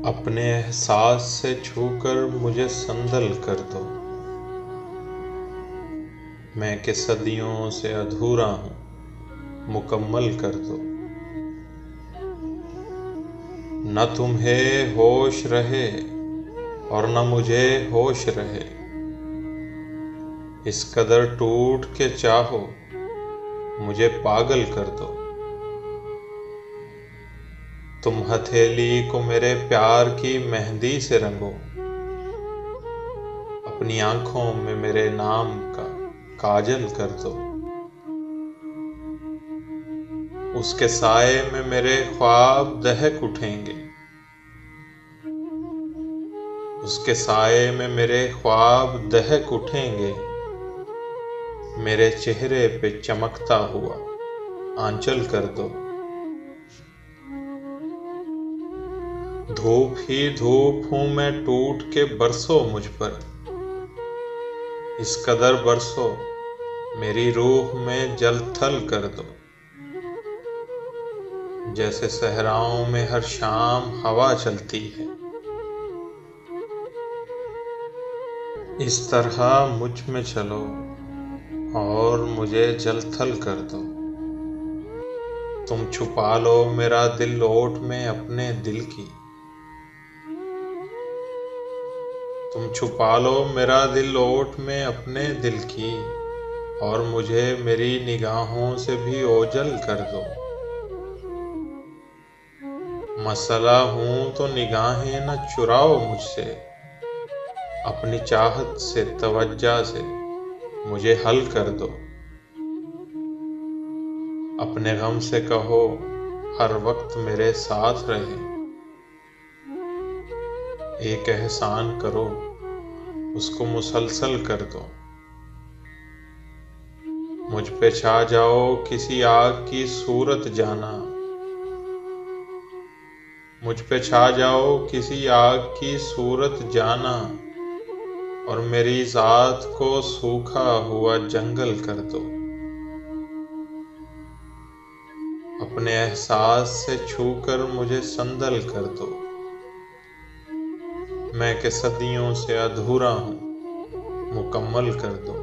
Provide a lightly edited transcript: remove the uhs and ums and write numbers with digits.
अपने एहसास से छूकर मुझे संदल कर दो। मैं कि सदियों से अधूरा हूँ, मुकम्मल कर दो। न तुम्हें होश रहे और न मुझे होश रहे, इस कदर टूट के चाहो मुझे पागल कर दो। तुम हथेली को मेरे प्यार की मेहंदी से रंगो, अपनी आंखों में मेरे नाम का काजल कर दो। उसके साए में मेरे ख्वाब दहक उठेंगे, उसके साए में मेरे ख्वाब दहक उठेंगे। मेरे चेहरे पे चमकता हुआ आंचल कर दो। धूप ही धूप हूँ मैं टूट के, बरसो मुझ पर, इस कदर बरसो मेरी रूह में जल थल कर दो। जैसे सहराओं में हर शाम हवा चलती है, इस तरह मुझ में चलो और मुझे जलथल कर दो। तुम छुपा लो मेरा दिल ओट में अपने दिल की, तुम छुपा लो मेरा दिल ओट में अपने दिल की, और मुझे मेरी निगाहों से भी ओझल कर दो। मसला हूं तो निगाहें न चुराओ मुझसे, अपनी चाहत से तवज्जा से मुझे हल कर दो। अपने गम से कहो हर वक्त मेरे साथ रहे, एक एहसान करो उसको मुसलसल कर दो। मुझ पे छा जाओ किसी आग की सूरत जाना, मुझ पे छा जाओ किसी आग की सूरत जाना, और मेरी ज़ात को सूखा हुआ जंगल कर दो। अपने एहसास से छूकर मुझे संदल कर दो। मैं कि सदियों से अधूरा हूँ, मुकम्मल कर दो।